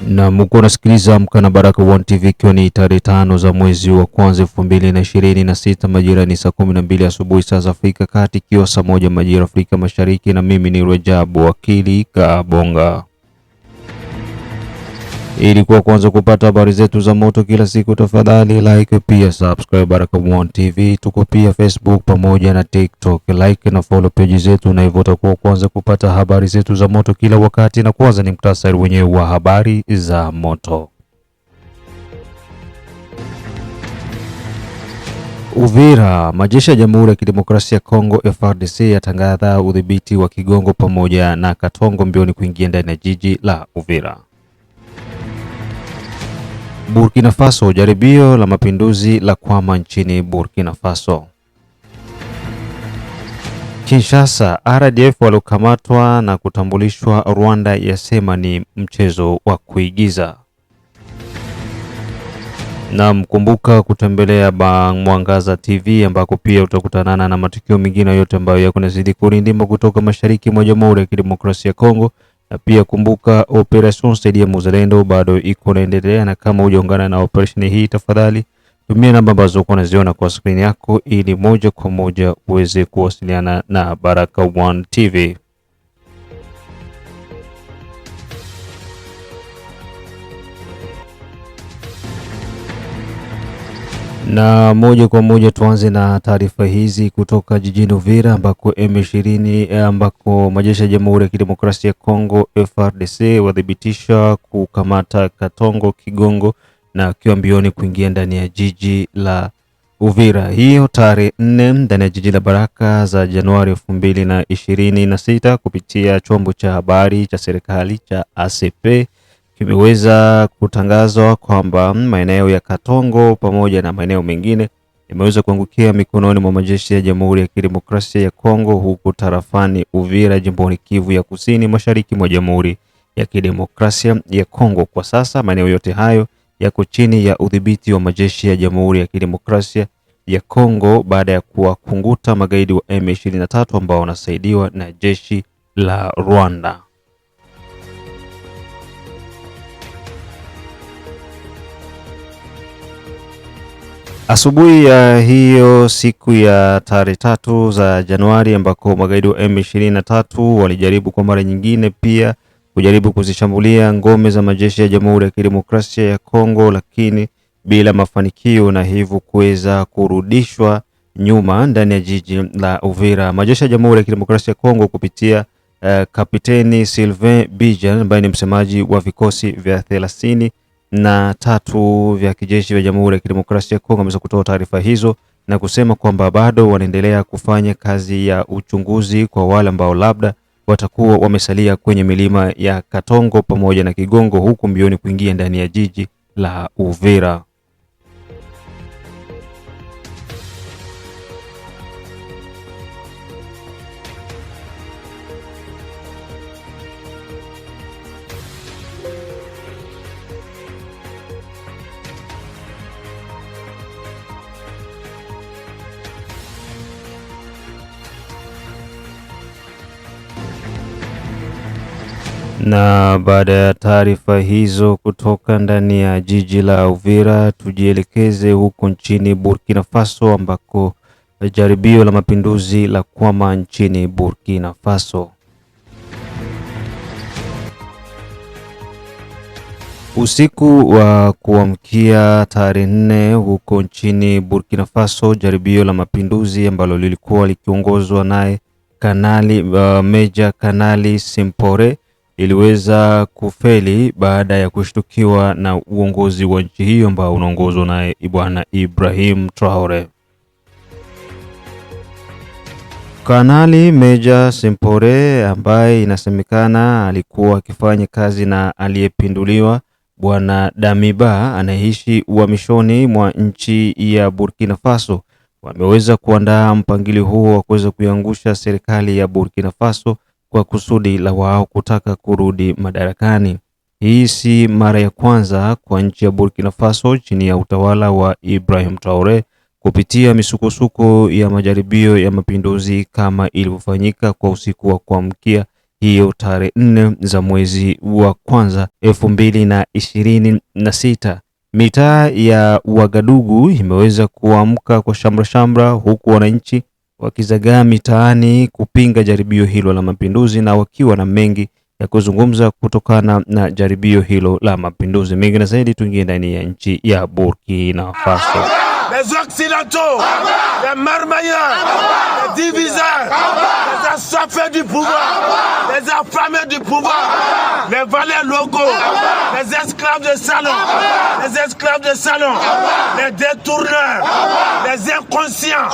Na mko nasikiliza Amka na Baraka One TV, ikiwa ni tarehe 5 za mwezi wa kwanza 2026, majira ni saa 12 asubuhi saa za Afrika Kati, ikiwa saa 1 majira Afrika Mashariki, na mimi ni Rajabu Wakili Kabonga. Ili kwa kwanza kupata habari zetu za moto kila siku, tafadhali like pia subscribe Baraka One TV. Tuko pia Facebook pamoja na TikTok, like na follow page zetu, na hivyo utakuwa kwanza kupata habari zetu za moto kila wakati. Na kwanza ni muktasari wenyewe wa habari za moto. Uvira, majeshi ya Jamhuri ya Kidemokrasia ya Kongo FARDC yatangaza udhibiti wa Kigongo pamoja na Katongo mbioni kuingia ndani ya jiji la Uvira. Burkina Faso, jaribio la mapinduzi la kwama nchini Burkina Faso. Kinshasa, RDF waliokamatwa na kutambulishwa Rwanda yasema ni mchezo wa kuigiza. Na mkumbuka kutembelea Mwangaza TV ambako pia utakutanana na matukio mengine yote ambayo yako nazidi kurindima kutoka mashariki mwa Jamhuri ya Kidemokrasia ya Kongo. Na pia kumbuka Operation Saidia Mzalendo bado iko inaendelea, na kama hujaungana na operation hii, tafadhali tumia namba ambazo uko unaziona kwa screen yako ili moja kwa moja uweze kuwasiliana na Baraka One TV. Na moja kwa moja tuanze na taarifa hizi kutoka jijini Uvira ambako M20 ambako majeshi ya Jamhuri ya Kidemokrasia ya Kongo FARDC wadhibitisha kukamata Katongo Kigongo na akiwa mbioni kuingia ndani ya jiji la Uvira. Hiyo tarehe 4 ndani ya jiji la Baraka za Januari 2026, kupitia chombo cha habari cha serikali cha ACP kimeweza kutangazwa kwamba maeneo ya Katongo pamoja na maeneo mengine yameweza kuangukia mikononi mwa majeshi ya Jamhuri ya Kidemokrasia ya Kongo huku tarafani Uvira, jimboni Kivu ya Kusini, mashariki mwa Jamhuri ya Kidemokrasia ya Kongo. Kwa sasa maeneo yote hayo yako chini ya udhibiti wa majeshi ya Jamhuri ya Kidemokrasia ya Kongo baada ya kuwakunguta magaidi wa M23 ambao wanasaidiwa na jeshi la Rwanda. Asubuhi ya hiyo siku ya tarehe 3 za Januari ambako magaidi wa M23 walijaribu kwa mara nyingine pia kujaribu kuzishambulia ngome za majeshi ya Jamhuri ya Kidemokrasia ya Kongo, lakini bila mafanikio, na hivyo kuweza kurudishwa nyuma ndani ya jiji la Uvira. Majeshi ya Jamhuri ya Kidemokrasia ya Kongo kupitia Kapiteni Sylvain Bijan ambaye ni msemaji wa vikosi vya 33 vya kijeshi vya Jamhuri ya Kidemokrasia ya Kongo ameweza kutoa taarifa hizo na kusema kwamba bado wanaendelea kufanya kazi ya uchunguzi kwa wale ambao labda watakuwa wamesalia kwenye milima ya Katongo pamoja na Kigongo huku mbioni kuingia ndani ya jiji la Uvira. Na baada ya taarifa hizo kutoka ndani ya jiji la Uvira, tujielekeze huko nchini Burkina Faso ambako jaribio la mapinduzi la kwama nchini Burkina Faso. Usiku wa kuamkia tarehe 4 huko nchini Burkina Faso, jaribio la mapinduzi ambalo lilikuwa likiongozwa naye Kanali Meja Kanali Simpore iliweza kufeli baada ya kushtukiwa na uongozi wa nchi hiyo ambao unaongozwa na Bwana Ibrahim Traore. Kanali Meja Simpore ambaye inasemekana alikuwa akifanya kazi na aliyepinduliwa Bwana Damiba anayeishi uhamishoni mwa nchi ya Burkina Faso, wameweza kuandaa mpangilio huo wa kuweza kuiangusha serikali ya Burkina Faso kwa kusudi la wao kutaka kurudi madarakani. Hii si mara ya kwanza kwa nchi ya Burkina Faso chini ya utawala wa Ibrahim Traore kupitia misukosuko ya majaribio ya mapinduzi kama ilivyofanyika kwa usiku wa kuamkia hiyo tarehe 4 za mwezi wa kwanza 2026. Mitaa ya Ouagadougou imeweza kuamka kwa shamra huku wananchi wakizagaa mitaani kupinga jaribio hilo la mapinduzi na wakiwa na mengi ya kuzungumza kutokana na jaribio hilo la mapinduzi. Mengi na zaidi tuingie ndani ya nchi ya Burkina Faso. Les Occidentaux, les marmailleurs, les diviseurs, les assoiffés du pouvoir, les affamés du pouvoir, les valets locaux, les esclaves de salon, les détourneurs, les inconscients,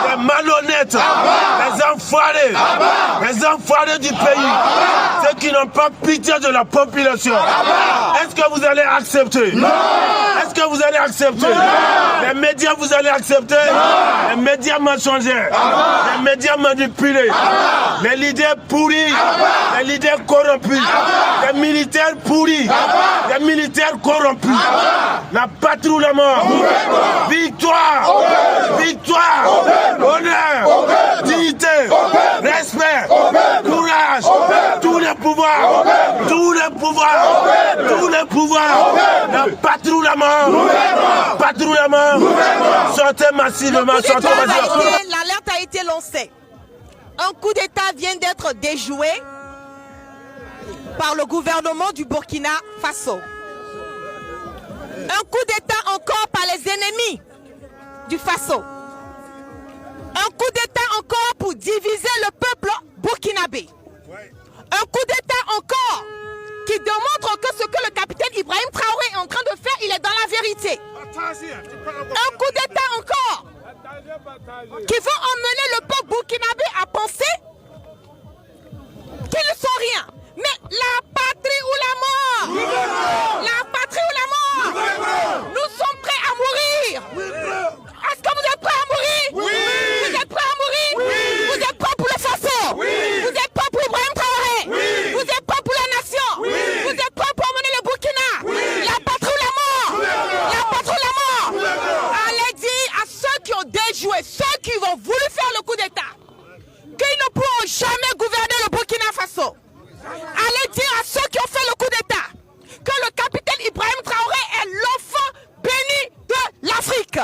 les malhonnêtes, les enfoirés du pays, ceux qui n'ont pas pitié de la population. Est-ce que vous allez accepter? Est-ce que vous allez accepter? Les médias, vous allez accepter? Les médias mensongers, les médias manipulés, les leaders pourris, les leaders corrompus, les militaires pourris, les militaires corrompus. La patrie ou la mort. Victoire, victoire, honneur, dignité, respect, courage, tous les pouvoirs, la patrie ou la mort, patrie ou la mort, sortez massivement, sortez massivement. L'alerte a été lancée. Un coup d'État vient d'être déjoué par le gouvernement du Burkina Faso. Un coup d'État encore par les ennemis du Faso. Un coup d'État encore pour diviser le peuple burkinabé. Un coup d'État encore qui démontre que ce que le capitaine Ibrahim Traoré est en train de faire, il est dans la vérité. Un coup d'État encore qui veut emmener le peuple burkinabé à penser qu'ils ne sont rien. Mais la patrie ou la mort, la patrie ou la mort, nous sommes prêts à mourir. Est-ce que vous êtes prêts à mourir? Vous êtes prêts à mourir? Vous êtes prêts pour le Faso? Vous êtes prêts pour Ibrahim Traoré? Vous êtes prêts pour la nation? Vous êtes prêts pour emmener le Burkina? La patrie ou la mort? La patrie ou la mort? Allez dire à ceux qui ont déjoué, ceux qui ont voulu faire le coup d'État, qu'ils ne pourront jamais gouverner le Burkina Faso. Allez dire à ceux qui ont fait le coup d'État que le capitaine Ibrahim Traoré est l'enfant béni de l'Afrique.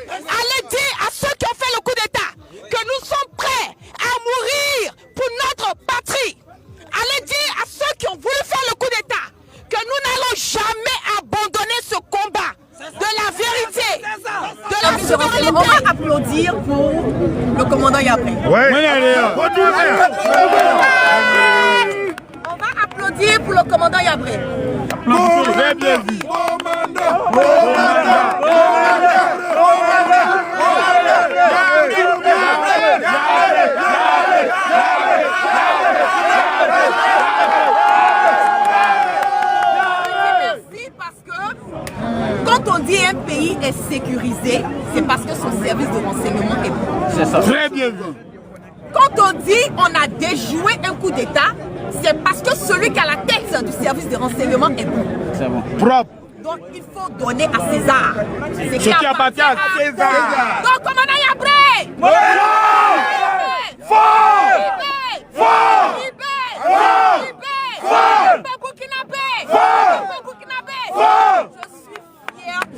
Allez dire à ceux qui ont fait le coup d'État que nous sommes prêts à mourir pour notre patrie. Allez dire à ceux qui ont voulu faire le coup d'État que nous n'allons jamais abandonner ce combat de la vérité, de la souveraineté. On va applaudir pour le commandant Yabré. Oui. On va applaudir pour le commandant Yabré. Quand on dit un pays est sécurisé, c'est parce que son service de renseignement est bon. C'est ça. Très bien vu. Quand on dit on a déjoué un coup d'État, c'est parce que celui qui a la tête du service de renseignement est bon. C'est bon. Propre. Donc il faut donner à César ce qui appartient à César. Donc commandant Yabré,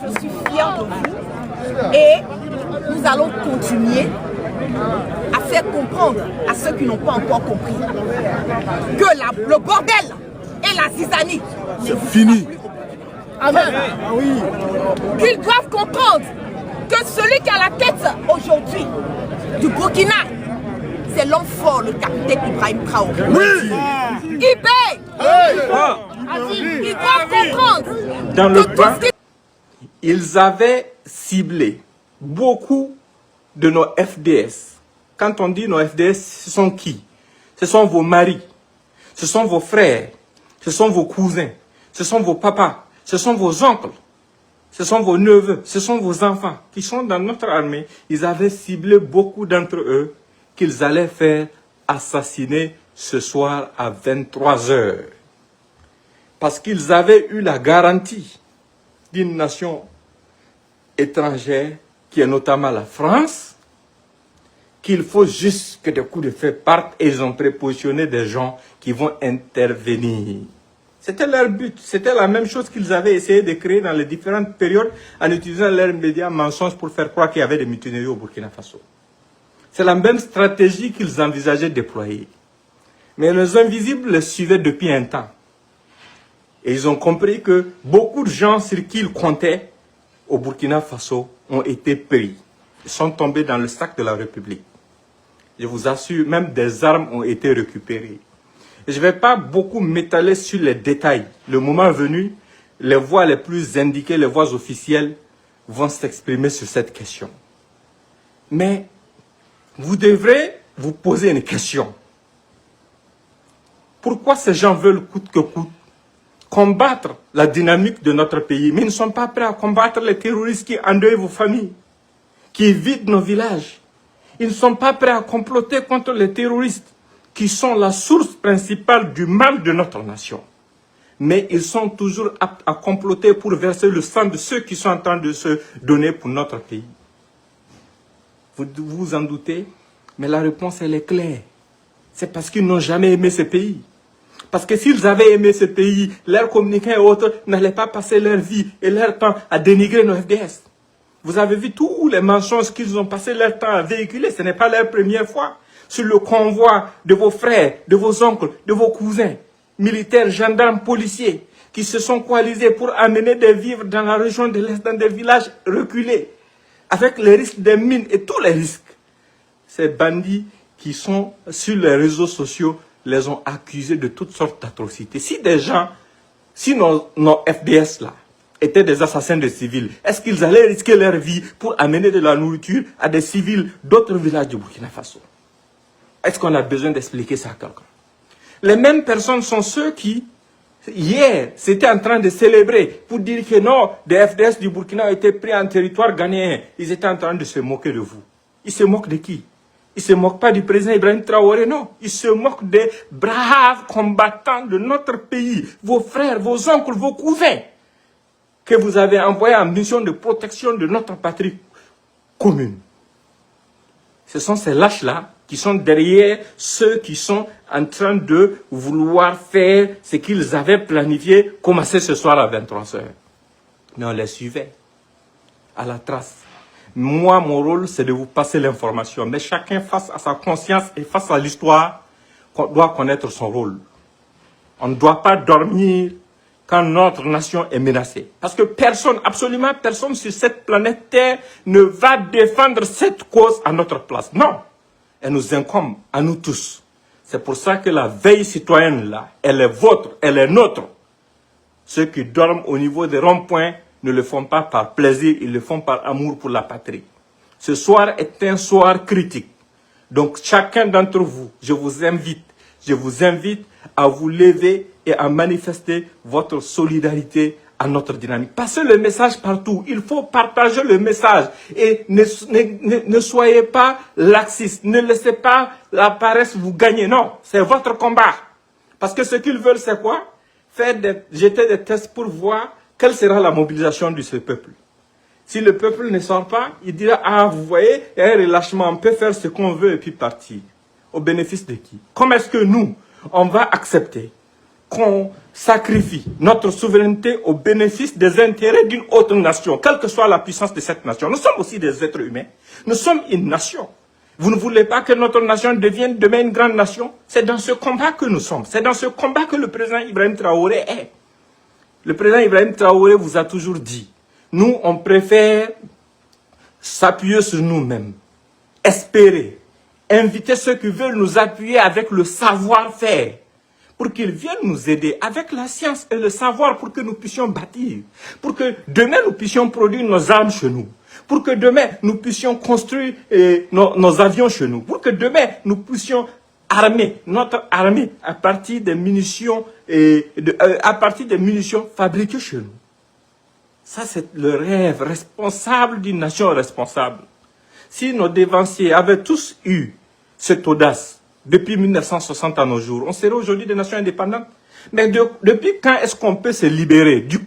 je suis fier de vous et nous allons continuer à faire comprendre à ceux qui n'ont pas encore compris que le bordel et la zizanie, c'est fini. Amen. Qu'ils doivent comprendre que celui qui a la tête aujourd'hui du Burkina, c'est l'homme fort, le capitaine Ibrahim Traoré. Oui. Ils doivent comprendre dans que le tout plan, ce qui... Ils avaient ciblé beaucoup de nos FDS. Quand on dit nos FDS, ce sont qui? Ce sont vos maris, ce sont vos frères, ce sont vos cousins, ce sont vos papas, ce sont vos oncles, ce sont vos neveux, ce sont vos enfants qui sont dans notre armée. Ils avaient ciblé beaucoup d'entre eux qu'ils allaient faire assassiner ce soir à 23 h. Parce qu'ils avaient eu la garantie d'une nation étrangère, qui est notamment la France, qu'il faut juste que des coups de feu partent et ils ont prépositionné des gens qui vont intervenir. C'était leur but. C'était la même chose qu'ils avaient essayé de créer dans les différentes périodes en utilisant leurs médias mensonges pour faire croire qu'il y avait des mutineries au Burkina Faso. C'est la même stratégie qu'ils envisageaient de déployer. Mais les invisibles les suivaient depuis un temps. Et ils ont compris que beaucoup de gens sur qui ils comptaient au Burkina Faso ont été pris. Ils sont tombés dans le sac de la République. Je vous assure, même des armes ont été récupérées. Et je ne vais pas beaucoup m'étaler sur les détails. Le moment venu, les voix les plus indiquées, les voix officielles, vont s'exprimer sur cette question. Mais vous devrez vous poser une question. Pourquoi ces gens veulent coûte que coûte combattre la dynamique de notre pays, mais ils ne sont pas prêts à combattre les terroristes qui endeuillent vos familles, qui vident nos villages? Ils ne sont pas prêts à comploter contre les terroristes qui sont la source principale du mal de notre nation. Mais ils sont toujours aptes à comploter pour verser le sang de ceux qui sont en train de se donner pour notre pays. Vous vous en doutez, mais la réponse, elle est claire. C'est parce qu'ils n'ont jamais aimé ce pays. Parce que s'ils avaient aimé ce pays, leurs communicants et autres n'allaient pas passer leur vie et leur temps à dénigrer nos FDS. Vous avez vu tous les mensonges qu'ils ont passé leur temps à véhiculer. Ce n'est pas leur première fois. Sur le convoi de vos frères, de vos oncles, de vos cousins, militaires, gendarmes, policiers, qui se sont coalisés pour amener des vivres dans la région de l'Est, dans des villages reculés, avec les risques des mines et tous les risques. Ces bandits qui sont sur les réseaux sociaux les ont accusés de toutes sortes d'atrocités. Si des gens, si nos FDS là, étaient des assassins de civils, est-ce qu'ils allaient risquer leur vie pour amener de la nourriture à des civils d'autres villages du Burkina Faso? Est-ce qu'on a besoin d'expliquer ça à quelqu'un? Les mêmes personnes sont ceux qui, hier, s'étaient en train de célébrer pour dire que non, des FDS du Burkina ont été pris en territoire ghanéen. Ils étaient en train de se moquer de vous. Ils se moquent de qui? Ils ne se moquent pas du président Ibrahim Traoré, non. Ils se moquent des braves combattants de notre pays, vos frères, vos oncles, vos cousins, que vous avez envoyés en mission de protection de notre patrie commune. Ce sont ces lâches-là qui sont derrière ceux qui sont en train de vouloir faire ce qu'ils avaient planifié, commencer ce soir à 23h. Mais on les suivait à la trace. Moi, mon rôle, c'est de vous passer l'information. Mais chacun, face à sa conscience et face à l'histoire, doit connaître son rôle. On ne doit pas dormir quand notre nation est menacée. Parce que personne, absolument personne sur cette planète Terre ne va défendre cette cause à notre place. Non, elle nous incombe à nous tous. C'est pour ça que la veille citoyenne, là, elle est vôtre, elle est nôtre. Ceux qui dorment au niveau des ronds-points ne le font pas par plaisir, ils le font par amour pour la patrie. Ce soir est un soir critique. Donc chacun d'entre vous, je vous invite à vous lever et à manifester votre solidarité à notre dynamique. Passez le message partout. Il faut partager le message. Et ne soyez pas laxistes. Ne laissez pas la paresse vous gagner. Non, c'est votre combat. Parce que ce qu'ils veulent, c'est quoi? Jeter des tests pour voir quelle sera la mobilisation de ce peuple. Si le peuple ne sort pas, il dira, ah, vous voyez, il y a un relâchement, on peut faire ce qu'on veut et puis partir. Au bénéfice de qui? Comment est-ce que nous, on va accepter qu'on sacrifie notre souveraineté au bénéfice des intérêts d'une autre nation, quelle que soit la puissance de cette nation? Nous sommes aussi des êtres humains. Nous sommes une nation. Vous ne voulez pas que notre nation devienne demain une grande nation? C'est dans ce combat que nous sommes. C'est dans ce combat que le président Ibrahim Traoré est. Le président Ibrahim Traoré vous a toujours dit, nous, on préfère s'appuyer sur nous-mêmes, espérer, inviter ceux qui veulent nous appuyer avec le savoir-faire, pour qu'ils viennent nous aider avec la science et le savoir pour que nous puissions bâtir, pour que demain nous puissions produire nos armes chez nous, pour que demain nous puissions construire nos avions chez nous, pour que demain nous puissions armer notre armée à partir des munitions fabriquées chez nous. Ça, c'est le rêve responsable d'une nation responsable. Si nos dévanciers avaient tous eu cette audace depuis 1960 à nos jours, on serait aujourd'hui des nations indépendantes. Mais depuis quand est-ce qu'on peut se libérer du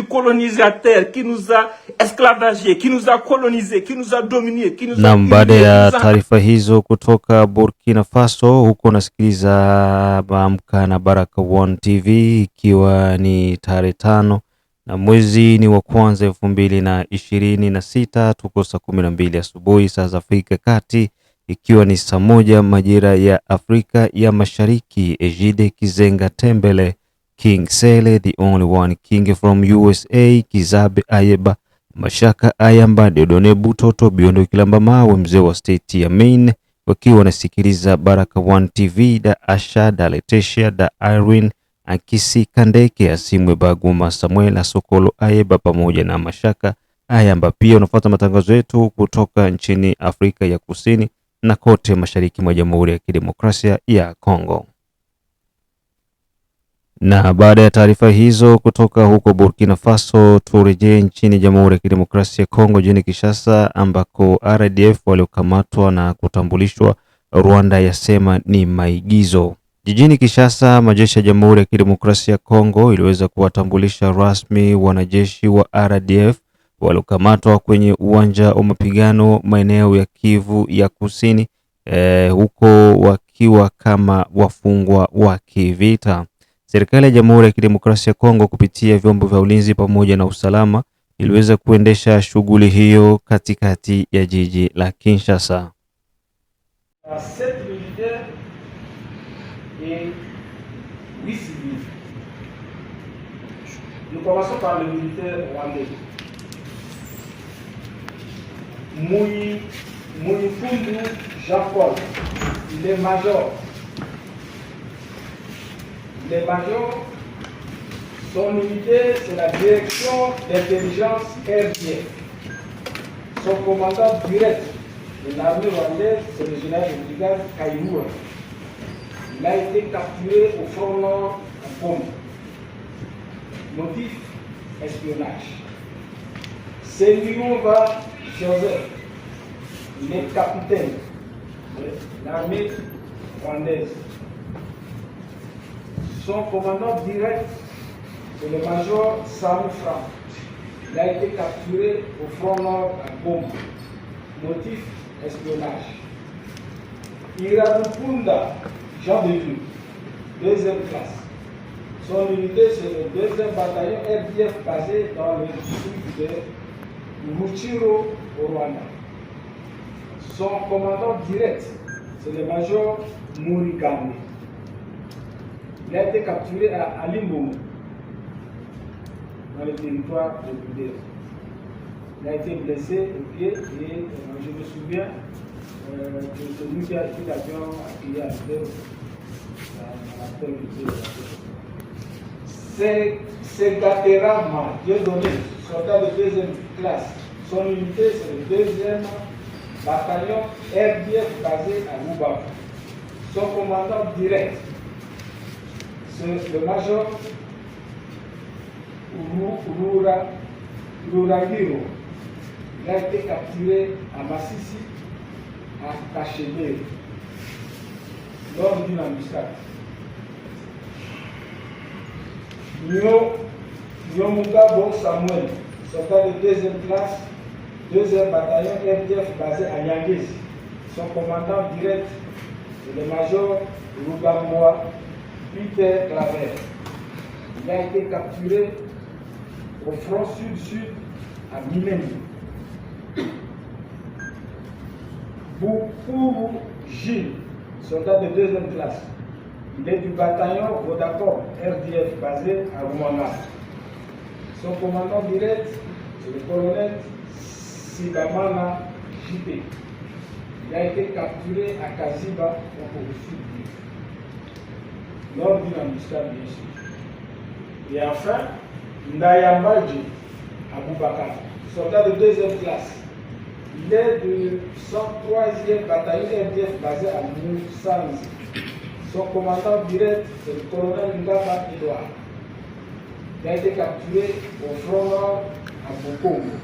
colonisateur qui nous a esclavagés, qui nous a colonisés, qui nous a dominés, qui nous a... Baada ya taarifa hizo kutoka Burkina Faso, huko nasikiliza Amka na Baraka One TV, ikiwa ni tarehe 5 na mwezi ni wa kwanza 2026, tuko saa 12 asubuhi saa za Afrika Kati, ikiwa ni saa 1 majira ya Afrika ya Mashariki. Ejide Kizenga Tembele, King Sele, the only one king from USA, Kizabe Ayeba, Mashaka Ayamba, Dodone Butoto, Biondo Kilamba Mawe, mzee wa state ya Maine, wakiwa wanasikiliza Baraka One TV, da Asha, da Letesha, da Irene, Akisi Kandeke, Asimwe Baguma, Samuel Sokolo Ayeba pamoja na Mashaka Ayamba. Pia unafuata matangazo yetu kutoka nchini Afrika ya Kusini na kote mashariki mwa Jamhuri ya Kidemokrasia ya Kongo. Na baada ya taarifa hizo kutoka huko Burkina Faso, turejee nchini Jamhuri ya Kidemokrasia ya Kongo, jijini Kinshasa, ambako RDF waliokamatwa na kutambulishwa Rwanda yasema ni maigizo. Jijini Kinshasa, majeshi ya Jamhuri ya Kidemokrasia ya Kongo iliweza kuwatambulisha rasmi wanajeshi wa RDF waliokamatwa kwenye uwanja wa mapigano maeneo ya Kivu ya Kusini, huko wakiwa kama wafungwa wa kivita. Serikali ya Jamhuri ya Kidemokrasia ya Kongo kupitia vyombo vya ulinzi pamoja na usalama iliweza kuendesha shughuli hiyo katikati ya jiji la Kinshasa. Nous commençons par le militaire rwandais. Mouyifundu Jean-Paul, il est major. Il est major. Son unité, c'est la direction d'intelligence RDF. Son commandant direct de l'armée rwandaise, c'est le général de brigade Kaïmoua. Il a été capturé au front nord à Goma. Motif, espionnage. Seliouva Joseph, il est capitaine de l'armée rwandaise. Son commandant direct, c'est le major Samu Frank. Il a été capturé au front nord à Goma. Motif, espionnage. Iradukunda Jean de Dieu, deuxième classe. Son unité, c'est le 2e bataillon RDF basé dans le district de Ruchiro au Rwanda. Son commandant direct, c'est le major Mourigane. Il a été capturé à Alimboum, dans le territoire de Boudé. Il a été blessé au pied et je me souviens de celui qui a été accueilli à l'hôtel. C'est Gaterama, Dieudonné, soldat de 2e classe. Son unité, c'est le 2e bataillon RDF basé à Lubavu. Son commandant direct, c'est le major Ruragiro. Il a été capturé à Massissi, à Kachemé, lors d'une embuscade. Nyomugabo Samuel, soldat de 2e classe, 2e bataillon RDF basé à Nyangezi. Son commandant direct, c'est le major Rugamboa Peter Claver. Il a été capturé au front sud-sud à Minemi. Boukuru Gilles, soldat de 2e classe. Il est du bataillon Vodacom RDF basé à Rwanda. Son commandant direct, c'est le colonel Sidamana JP. Il a été capturé à Kaziba, au sud, lors d'une embuscade, bien sûr. Et enfin, Ndayambaji Aboubakar, soldat de 2e classe. Il est du 103e bataillon RDF basé à Moussanzi. Son commandant direct, c'est le colonel Ngaba Edouard. Il a été capturé au front nord à Bokongo,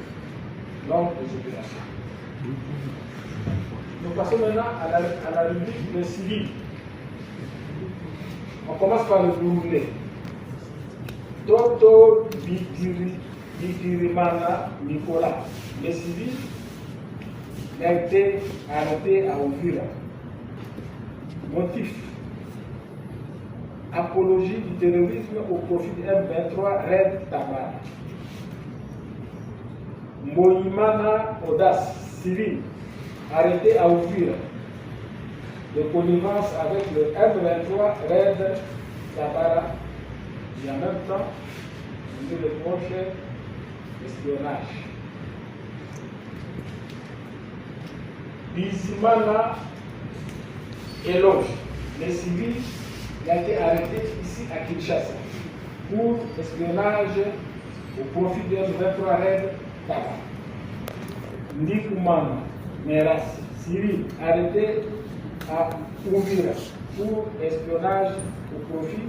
lors des opérations. Nous passons maintenant à la rubrique des civils. On commence par le Burundais. Toto Bikirimana Nicolas, le civil, a été arrêté à Uvira. Motif: apologie du terrorisme au profit du M23 Red Tabara. Moïmana Audace, civil, arrêté à Uvira. De connivence avec le M23 Red Tabara. Et en même temps, nous le proche espionnage. Bizimana Éloge, les civils, il a été arrêté ici à Kinshasa pour espionnage au profit de 23 Red Tabara. Ndikumana Meras, civil, arrêté à Uvira pour espionnage au profit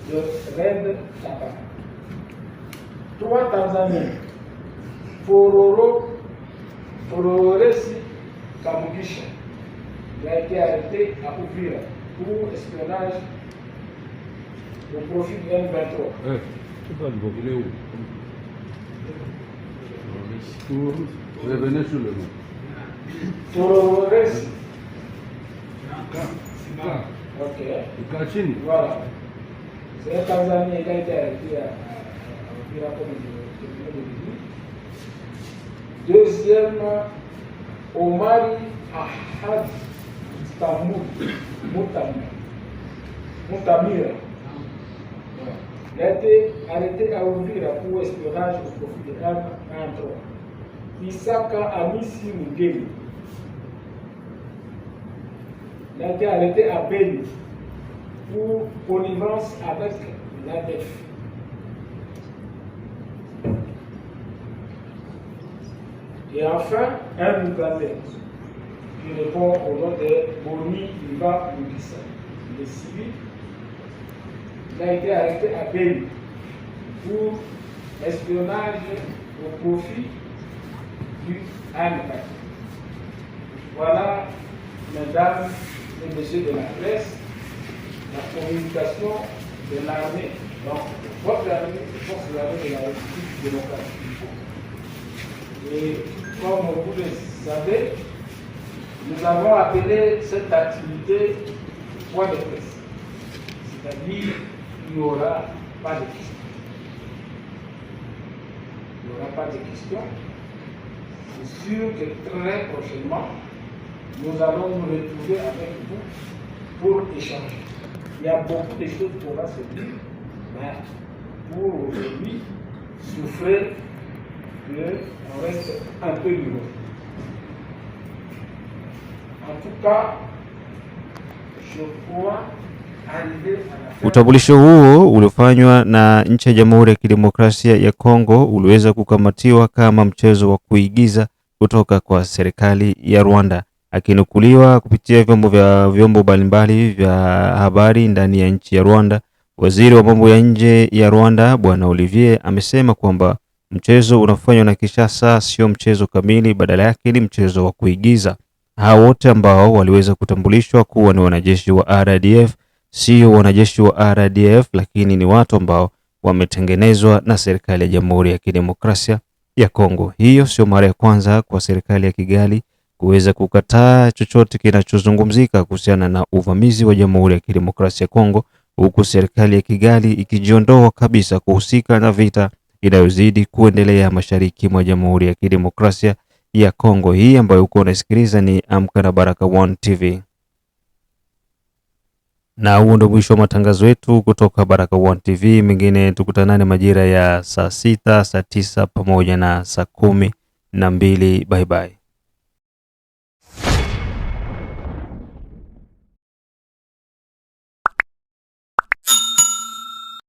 de Red Tabara. 3 Tanzaniens, Fororesi Kamugisha, il a été arrêté à Uvira pour espionnage au profit du M23. Revenez sur le nom. Fororesi. Ok. Voilà. C'est un Tanzanien qui a été arrêté à Uvira comme je l'ai dit. Deuxième, Omari Ahad Moutamira. Il a été arrêté à Uvira pour espionnage au profit de M23. Isaka Amisi Mugeli. Il a été arrêté à Beni pour connivence avec l'ADF. Et enfin, un Ougandais qui répond au nom de Boni Iva Moudissa. Il est civil. Il a été arrêté à Beni pour espionnage au profit du ANPA. Voilà, mesdames et messieurs de la presse, la communication de l'armée, donc votre armée, force de l'armée de la République démocratique. Et comme vous le savez, nous avons appelé cette activité point de presse. C'est-à-dire qu'il n'y aura pas de questions. Il n'y aura pas de questions. C'est sûr que très prochainement, nous allons nous retrouver avec vous pour échanger. Il y a beaucoup de choses qu'on va se dire, mais pour aujourd'hui, souffrez qu'on reste un peu libre. En tout cas, je crois arriver à la Utambulisho huo uliofanywa na nchi ya Jamhuri ya Kidemokrasia ya Kongo uliweza kukamatiwa kama mchezo wa kuigiza kutoka kwa serikali ya Rwanda. Akinukuliwa kupitia vyombo mbalimbali vya habari ndani ya nchi ya Rwanda, waziri wa mambo ya nje ya Rwanda Bwana Olivier amesema kwamba mchezo unafanywa na Kinshasa sio mchezo kamili, badala yake ni mchezo wa kuigiza. Hao wote ambao waliweza kutambulishwa kuwa ni wanajeshi wa RDF sio wanajeshi wa RDF, lakini ni watu ambao wametengenezwa na serikali ya Jamhuri ya Kidemokrasia ya Kongo. Hiyo sio mara ya kwanza kwa serikali ya Kigali kuweza kukataa chochote kinachozungumzika kuhusiana na uvamizi wa Jamhuri ya Kidemokrasia ya Kongo, huku serikali ya Kigali ikijiondoa kabisa kuhusika na vita inayozidi kuendelea mashariki mwa Jamhuri ya Kidemokrasia ya Kongo. Hii ambayo uko unasikiliza ni Amka na Baraka One TV. Na huo ndio mwisho wa matangazo yetu kutoka Baraka One TV. Mengine tukutanane majira ya saa 6, saa 9 pamoja na saa 12. Bye bye.